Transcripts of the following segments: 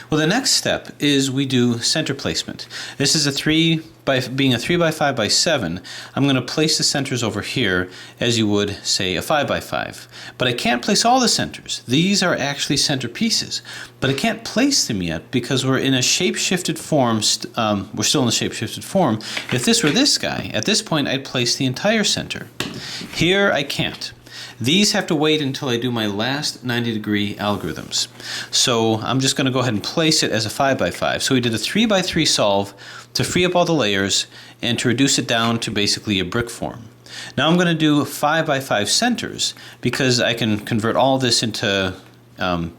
Well, the next step is we do center placement. This is being a 3 by 5 by 7, I'm going to place the centers over here as you would, say, a 5 by 5. But I can't place all the centers. These are actually center pieces, but I can't place them yet because we're in a shape-shifted form. We're still in the shape-shifted form. If this were this guy, at this point I'd place the entire center. Here I can't. These have to wait until I do my last 90-degree algorithms. So I'm just going to go ahead and place it as a 5 by 5. So we did a 3 by 3 solve to free up all the layers and to reduce it down to basically a brick form. Now I'm going to do 5 by 5 centers because I can convert all this into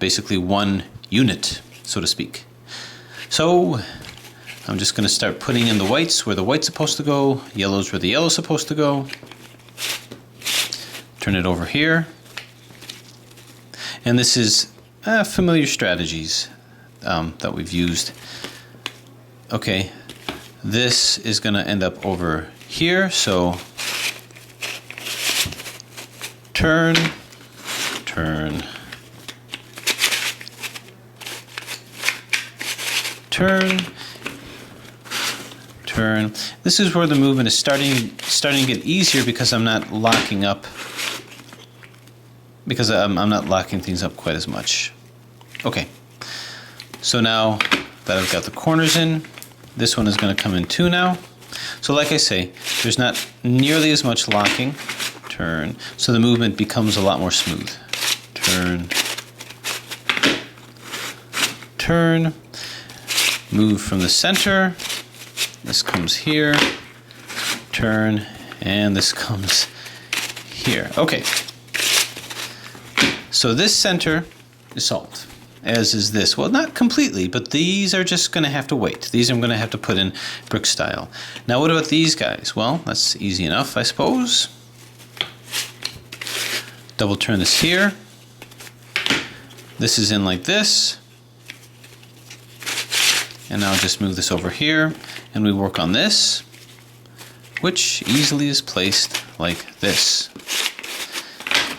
basically one unit, so to speak. So I'm just going to start putting in the whites where the white's supposed to go, yellows where the yellow's supposed to go. Turn it over here, and this is familiar strategies that we've used. Okay, this is going to end up over here, so turn, turn, turn, turn. This is where the movement is starting to get easier because I'm not locking up. Because I'm not locking things up quite as much. Okay, so now that I've got the corners in, this one is going to come in too now. So like I say, there's not nearly as much locking. Turn, so the movement becomes a lot more smooth. Turn, turn, move from the center. This comes here, turn, and this comes here. Okay. So this center is solved, as is this. Well, not completely, but these are just going to have to wait. These I'm going to have to put in brick style. Now what about these guys? Well, that's easy enough, I suppose. Double turn this here. This is in like this. And now just move this over here, and we work on this, which easily is placed like this.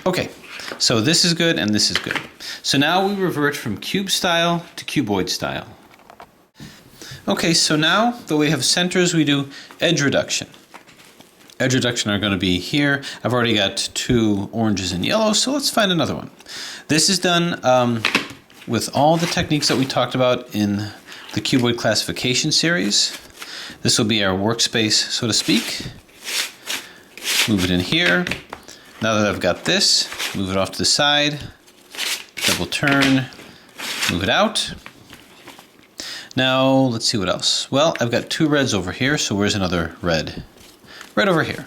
Okay. So this is good and this is good. So now we revert from cube style to cuboid style. Okay, so now that we have centers, we do edge reduction. Edge reduction are going to be here. I've already got 2 oranges and yellows, so let's find another one. This is done with all the techniques that we talked about in the cuboid classification series. This will be our workspace, so to speak. Move it in here. Now that I've got this, move it off to the side, double turn, move it out. Now, let's see what else. Well, I've got 2 reds over here, so where's another red? Right over here.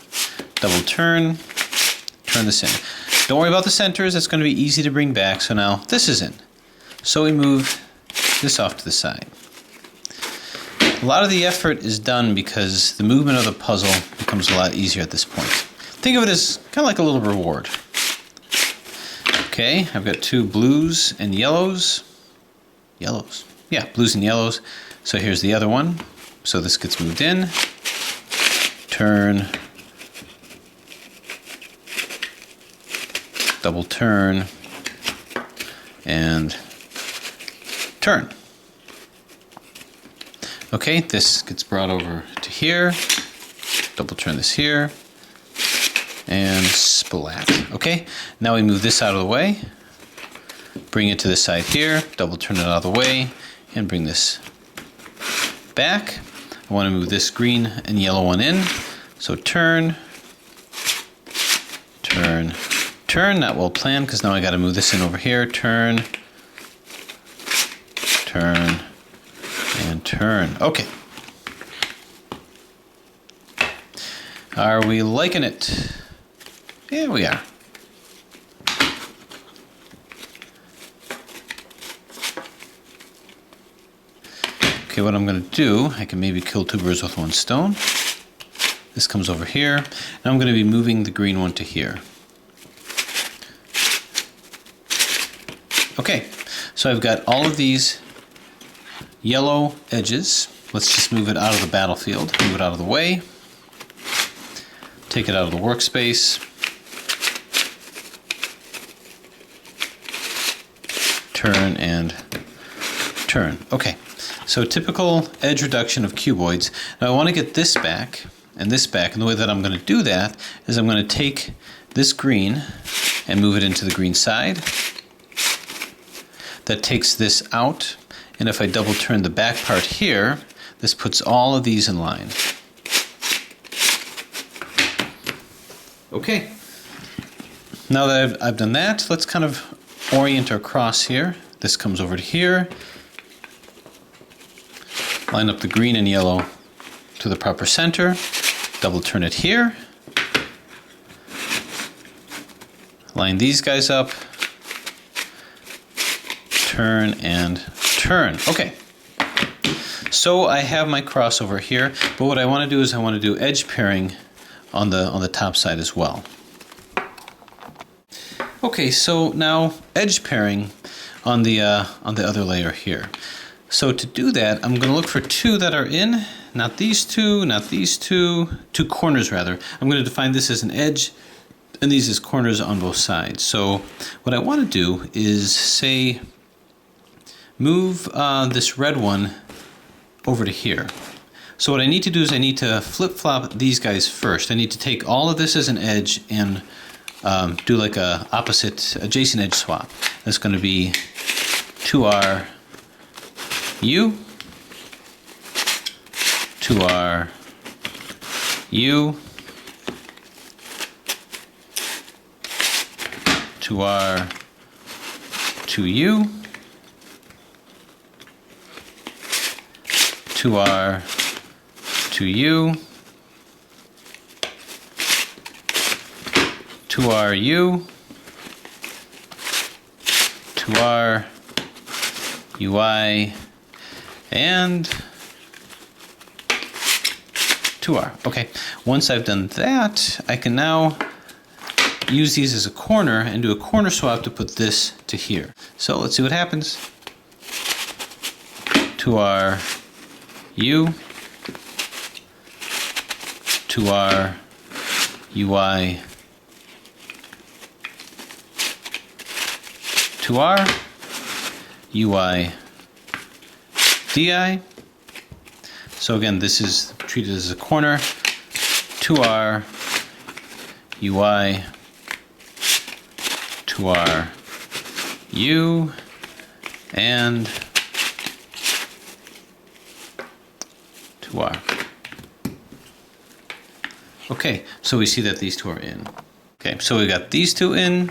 Double turn, turn this in. Don't worry about the centers, that's going to be easy to bring back, so now this is in. So we move this off to the side. A lot of the effort is done because the movement of the puzzle becomes a lot easier at this point. Think of it as kind of like a little reward. Okay, I've got 2 blues and yellows. Yellows. Yeah, blues and yellows. So here's the other one. So this gets moved in. Turn. Double turn. And turn. Okay, this gets brought over to here. Double turn this here. And splat. Okay, now we move this out of the way, bring it to the side here, double turn it out of the way, and bring this back. I want to move this green and yellow one in, so turn, turn, turn. Not well planned because now I got to move this in over here. Turn, turn, and turn. Okay. Are we liking it? Yeah, we are. Okay, what I'm going to do, I can maybe kill 2 birds with 1 stone. This comes over here. Now I'm going to be moving the green one to here. Okay, so I've got all of these yellow edges. Let's just move it out of the battlefield, move it out of the way. Take it out of the workspace. Turn and turn. Okay, so typical edge reduction of cuboids. Now I want to get this back and this back, and the way that I'm going to do that is I'm going to take this green and move it into the green side. That takes this out, and if I double turn the back part here, this puts all of these in line. Okay, now that I've done that, let's kind of orient our cross here. This comes over to here. Line up the green and yellow to the proper center. Double turn it here. Line these guys up. Turn and turn. Okay. So I have my crossover here, but what I want to do is I want to do edge pairing on the top side as well. Okay, so now edge pairing on the other layer here. So to do that, I'm going to look for two that are in, not these two, not these two corners rather. I'm going to define this as an edge and these as corners on both sides. So what I want to do is say move this red one over to here. So what I need to do is I need to flip-flop these guys first. I need to take all of this as an edge and do like a opposite adjacent edge swap. That's going to be 2R U, 2R U, 2R 2U, 2R 2U, 2RU, 2R UI, and 2R. Okay, once I've done that, I can now use these as a corner and do a corner swap to put this to here. So let's see what happens. 2R U, 2R UI, 2R UI DI. So again, this is treated as a corner. 2R UI, 2R U, and 2R. Okay, so we see that these two are in. Okay, so we got these two in,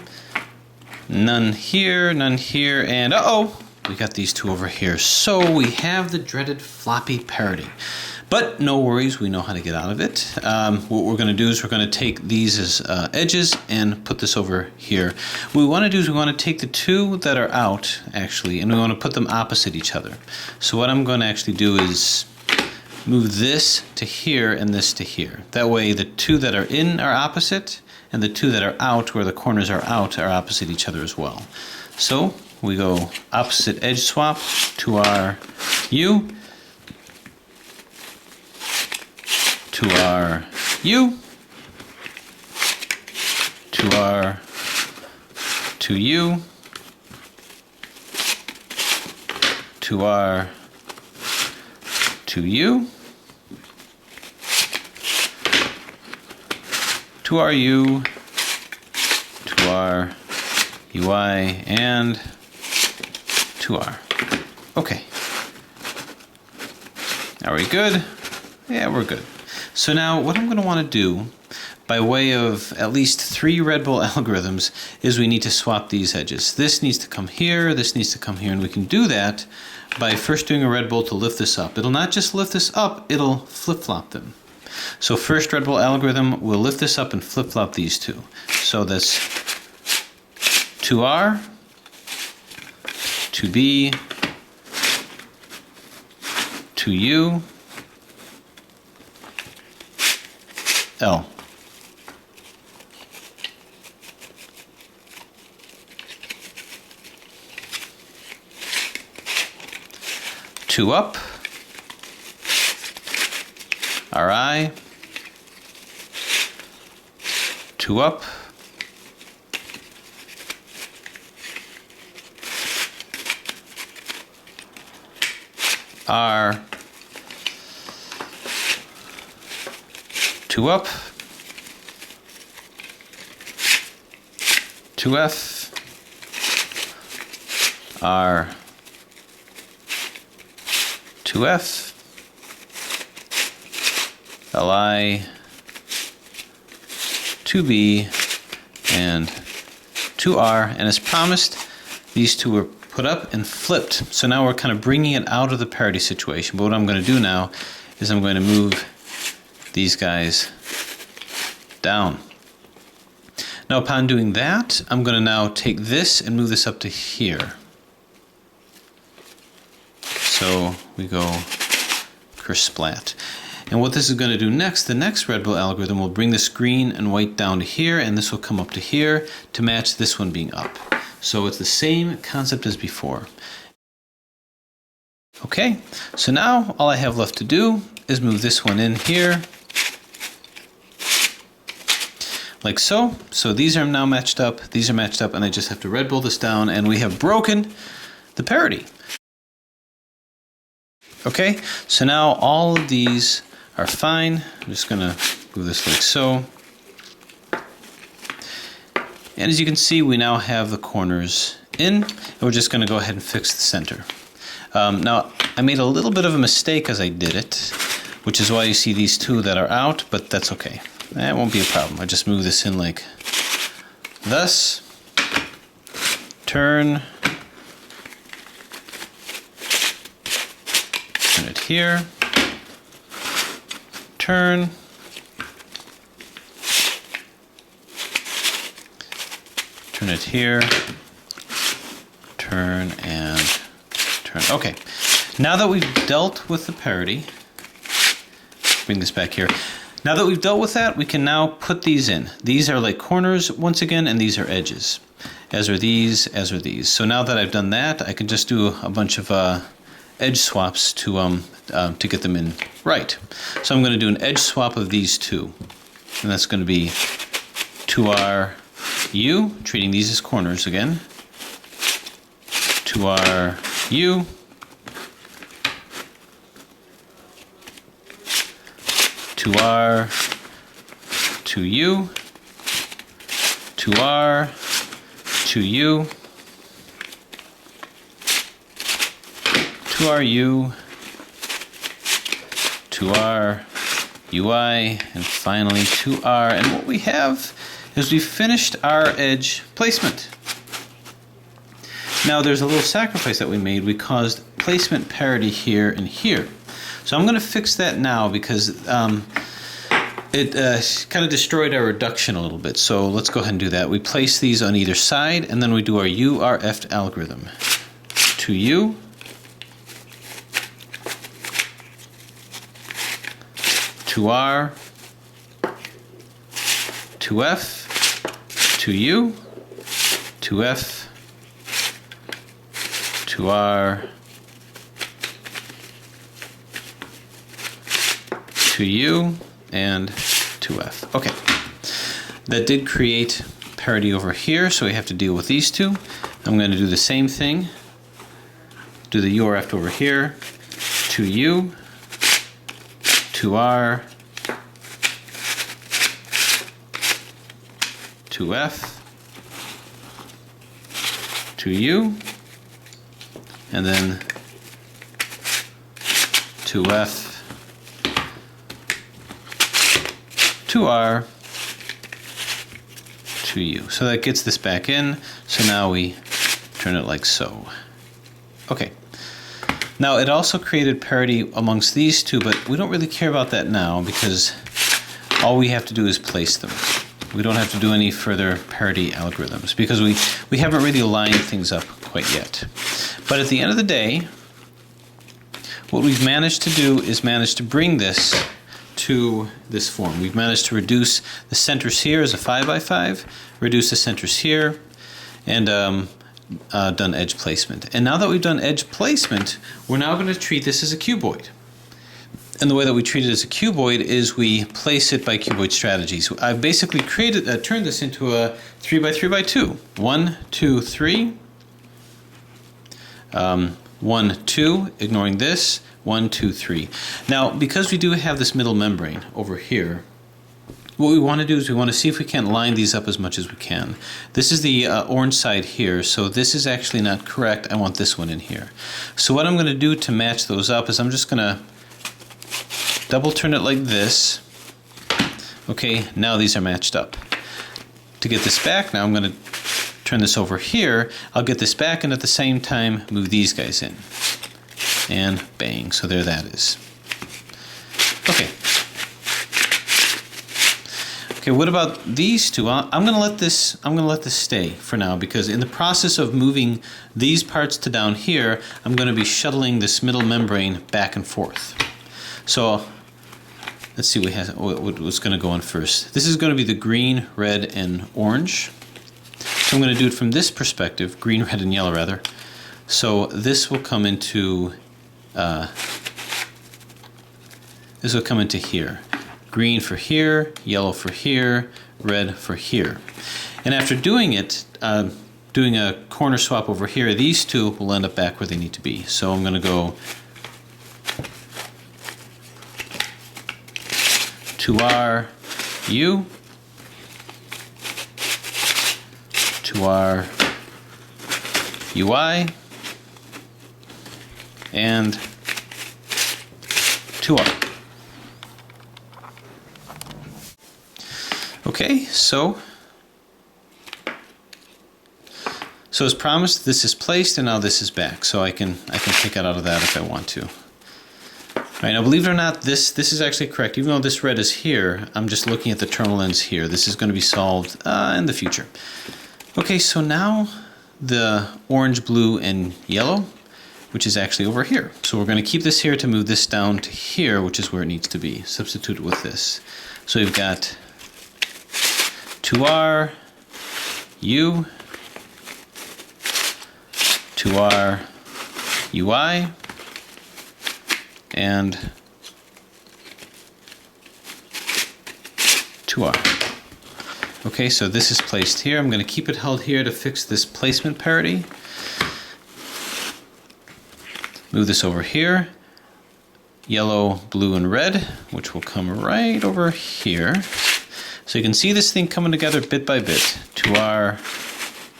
none here, and uh-oh, we got these two over here. So we have the dreaded floppy parity. But no worries, we know how to get out of it. What we're going to do is we're going to take these as edges and put this over here. What we want to do is we want to take the two that are out, actually, and we want to put them opposite each other. So what I'm going to actually do is move this to here and this to here. That way the two that are in are opposite, and the two that are out, where the corners are out, are opposite each other as well. So we go opposite edge swap to our U, to our U, to our to U, to our to U, to our U, to our UI, and to R. Okay. Are we good? Yeah, we're good. So now what I'm going to want to do, by way of at least 3 Red Bull algorithms, is we need to swap these edges. This needs to come here, this needs to come here, and we can do that by first doing a Red Bull to lift this up. It'll not just lift this up, it'll flip-flop them. So first Red Bull algorithm will lift this up and flip-flop these two. So that's 2R, 2B, 2U, L. Two up, RI, 2 up, R, 2 up, 2F, R, 2F, Li, 2B, and 2R, and as promised, these two were put up and flipped. So now we're kind of bringing it out of the parity situation. But what I'm going to do now is I'm going to move these guys down. Now upon doing that, I'm going to now take this and move this up to here. So we go kersplat. And what this is going to do next, the next Red Bull algorithm will bring this green and white down to here, and this will come up to here to match this one being up. So it's the same concept as before. Okay, so now all I have left to do is move this one in here, like so. So these are now matched up, these are matched up, and I just have to Red Bull this down, and we have broken the parity. Okay, so now all of these are fine. I'm just gonna move this like so. And as you can see, we now have the corners in, and we're just gonna go ahead and fix the center. Now, I made a little bit of a mistake as I did it, which is why you see these two that are out, but that's okay. That won't be a problem. I just move this in like thus, turn it here, turn, turn it here, turn, and turn. Okay, now that we've dealt with the parity, bring this back here. Now that we've dealt with that, we can now put these in. These are like corners once again, and these are edges, as are these, as are these. So now that I've done that, I can just do a bunch of edge swaps to get them in right. So I'm going to do an edge swap of these two, and that's going to be 2RU, treating these as corners again, 2RU, 2R, 2U, 2R, 2U, 2RU, 2R, UI, and finally 2R. And what we have is we've finished our edge placement. Now there's a little sacrifice that we made. We caused placement parity here and here. So I'm going to fix that now because it kind of destroyed our reduction a little bit. So let's go ahead and do that. We place these on either side, and then we do our URF algorithm. 2U, 2R, 2F, 2U, 2F, 2R, 2U, and 2F. Okay, that did create parity over here, so we have to deal with these two. I'm going to do the same thing. Do the URF over here. 2U, 2R, 2F, 2U, and then 2F, 2R, 2U. So that gets this back in. So now we turn it like so. Okay. Now it also created parity amongst these two, but we don't really care about that now because all we have to do is place them. We don't have to do any further parity algorithms because we haven't really lined things up quite yet. But at the end of the day, what we've managed to do is manage to bring this to this form. We've managed to reduce the centers here as a 5x5, reduce the centers here, and done edge placement. And now that we've done edge placement, we're now going to treat this as a cuboid. And the way that we treat it as a cuboid is we place it by cuboid strategies. I've basically turned this into a 3x3x2. 1, 2, 3. 1, 2, ignoring this, 1, 2, 3. Now, because we do have this middle membrane over here, what we want to do is we want to see if we can't line these up as much as we can. This is the orange side here, so this is actually not correct. I want this one in here. So what I'm going to do to match those up is I'm just going to double turn it like this. Okay, now these are matched up. To get this back, now I'm going to turn this over here. I'll get this back and at the same time move these guys in. And bang, so there that is. Okay. Okay, what about these two? I'm going to let this stay for now, because in the process of moving these parts to down here, I'm going to be shuttling this middle membrane back and forth. So let's see what's going to go on first. This is going to be the green, red, and orange. So I'm going to do it from this perspective, green, red, and yellow rather. So this will come into here. Green for here, yellow for here, red for here. And after doing it, doing a corner swap over here, these two will end up back where they need to be. So I'm going to go to our U, to our UI, and to our. Okay, so as promised, this is placed and now this is back. So I can take it out of that if I want to. All right, now believe it or not, this is actually correct. Even though this red is here, I'm just looking at the terminal ends here. This is going to be solved in the future. Okay, so now the orange, blue, and yellow, which is actually over here. So we're going to keep this here to move this down to here, which is where it needs to be. Substitute it with this. So we've got 2R, U, 2R, UI, and 2R. Okay, so this is placed here. I'm going to keep it held here to fix this placement parity. Move this over here. Yellow, blue, and red, which will come right over here. So you can see this thing coming together bit by bit. To our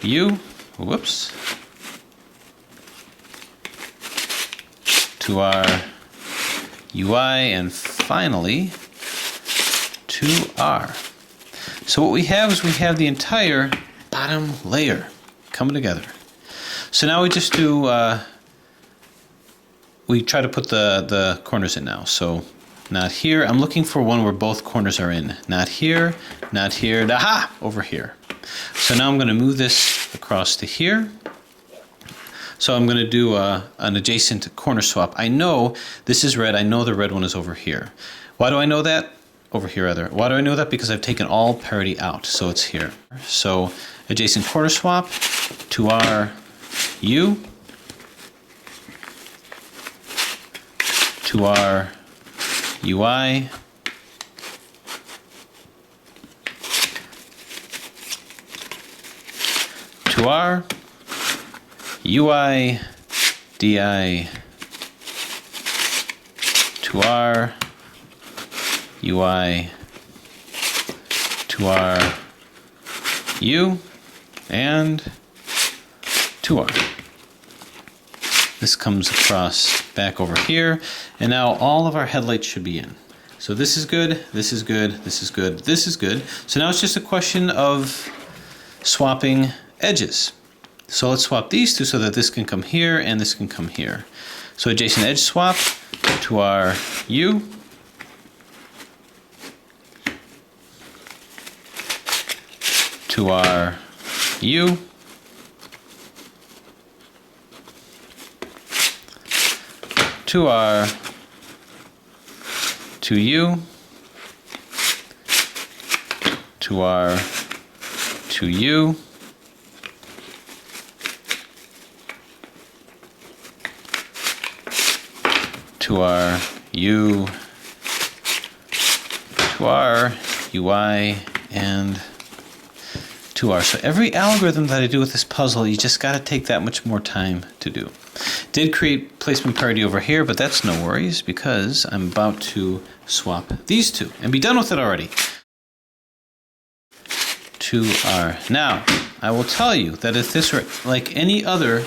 U, whoops. To our UI, and finally to R. So what we have is we have the entire bottom layer coming together. So now we just do, we try to put the corners in now. So not here. I'm looking for one where both corners are in. Not here, not here. Aha! Over here. So now I'm going to move this across to here. So I'm going to do an adjacent corner swap. I know this is red. I know the red one is over here. Why do I know that? Over here, rather. Why do I know that? Because I've taken all parity out. So it's here. So adjacent corner swap to our U, to our UI, to R, UI, DI, to R, UI, to R, U, and to R. This comes across back over here, and now all of our headlights should be in. So this is good, this is good, this is good, this is good. So now it's just a question of swapping edges. So let's swap these two so that this can come here and this can come here. So adjacent edge swap to our U, to our U, to our to U, to our to U, to our U, to our UI, and to R. So every algorithm that I do with this puzzle, you just got to take that much more time to do. Did create placement parity over here, but that's no worries because I'm about to swap these two and be done with it already. 2R. Now, I will tell you that if this were like any other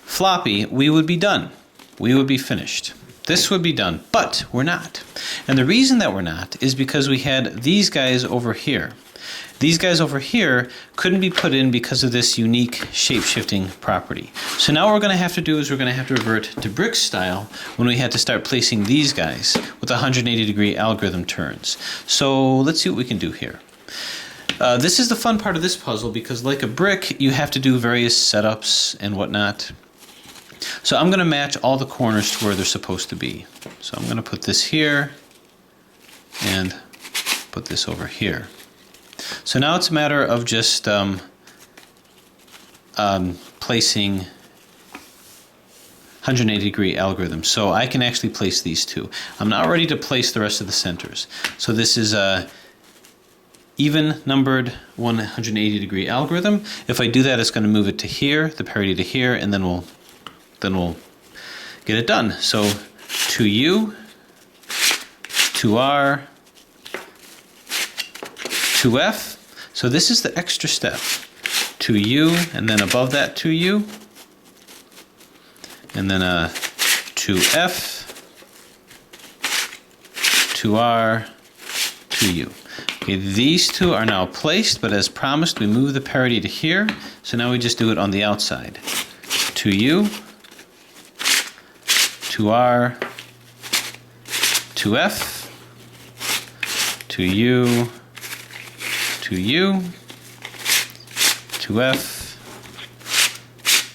floppy, we would be done. We would be finished. This would be done, but we're not. And the reason that we're not is because we had these guys over here. These guys over here couldn't be put in because of this unique shape-shifting property. So now what we're going to have to do is we're going to have to revert to brick style when we had to start placing these guys with 180-degree algorithm turns. So let's see what we can do here. This is the fun part of this puzzle because like a brick, you have to do various setups and whatnot. So I'm going to match all the corners to where they're supposed to be. So I'm going to put this here and put this over here. So now it's a matter of just placing 180-degree algorithm. So I can actually place these two. I'm not ready to place the rest of the centers. So this is a even numbered 180-degree algorithm. If I do that, it's going to move it to here, the parity to here, and then we'll get it done. So 2U, 2R, 2F. So this is the extra step. 2U, and then above that 2U, and then 2F, 2R, 2U. Okay, these two are now placed, but as promised, we move the parity to here. So now we just do it on the outside. 2U, 2R, 2F, 2U, 2U, 2F,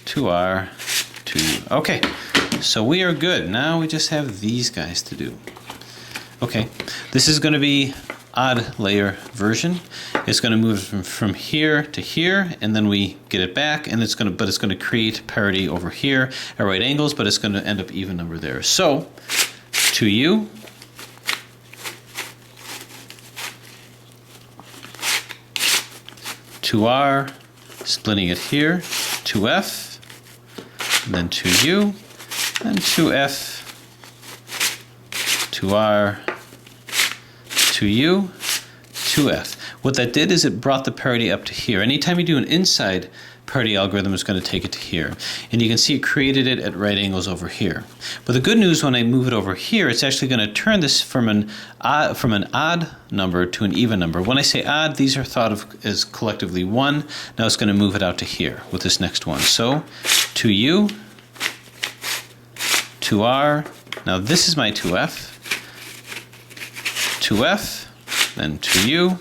2R, 2U. Okay, so we are good. Now we just have these guys to do. Okay, this is going to be odd layer version. It's going to move from here to here, and then we get it back, and it's going to create parity over here at right angles, but it's going to end up even number there. So 2U, 2R, splitting it here, 2F, and then 2U, and 2F, 2R, 2U, 2F. What that did is it brought the parity up to here. Anytime you do an inside parity algorithm, it's going to take it to here. And you can see it created it at right angles over here. But the good news, when I move it over here, it's actually going to turn this from an odd number to an even number. When I say odd, these are thought of as collectively 1. Now it's going to move it out to here with this next one. So 2U, 2R, now this is my 2F, 2F, then 2U,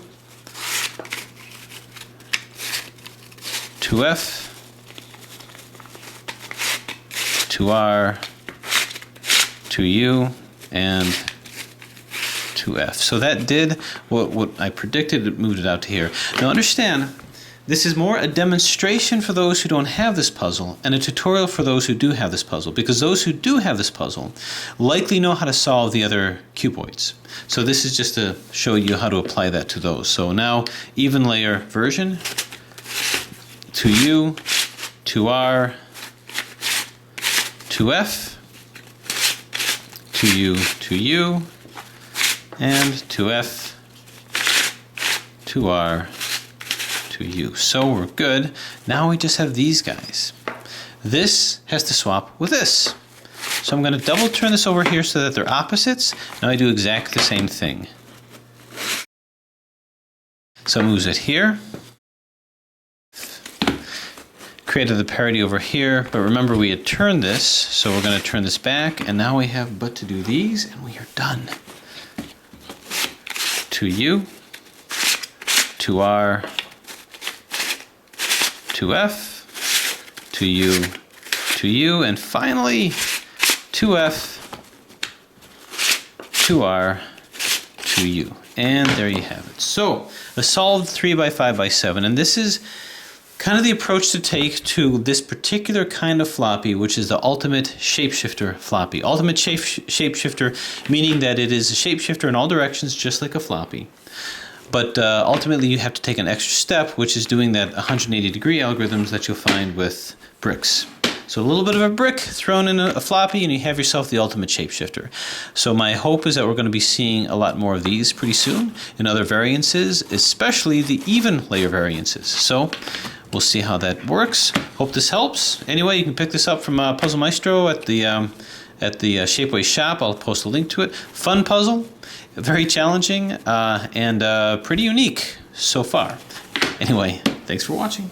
2F, 2R, 2U, and 2F. So that did what I predicted. It moved it out to here. Now understand, this is more a demonstration for those who don't have this puzzle and a tutorial for those who do have this puzzle, because those who do have this puzzle likely know how to solve the other cuboids. So this is just to show you how to apply that to those. So now even layer version, 2U, 2R, 2F, 2U, 2U, and 2F, 2R, 2U. So we're good. Now we just have these guys. This has to swap with this. So I'm going to double turn this over here so that they're opposites. Now I do exactly the same thing. So it moves it here. Created the parity over here, but remember we had turned this, so we're going to turn this back, and now we have but to do these, and we are done. 2U, 2R, 2F, 2U, 2U, and finally 2F, 2R, 2U. And there you have it. So a solved 3x5x7, and this is kind of the approach to take to this particular kind of floppy, which is the ultimate shapeshifter floppy. Ultimate shapeshifter, meaning that it is a shapeshifter in all directions, just like a floppy. But ultimately, you have to take an extra step, which is doing that 180-degree algorithms that you'll find with bricks. So a little bit of a brick thrown in a floppy and you have yourself the ultimate shapeshifter. So my hope is that we're going to be seeing a lot more of these pretty soon in other variances, especially the even layer variances. So we'll see how that works. Hope this helps. Anyway, you can pick this up from Puzzle Maestro at the Shapeways shop. I'll post a link to it. Fun puzzle, very challenging, and pretty unique so far. Anyway, thanks for watching.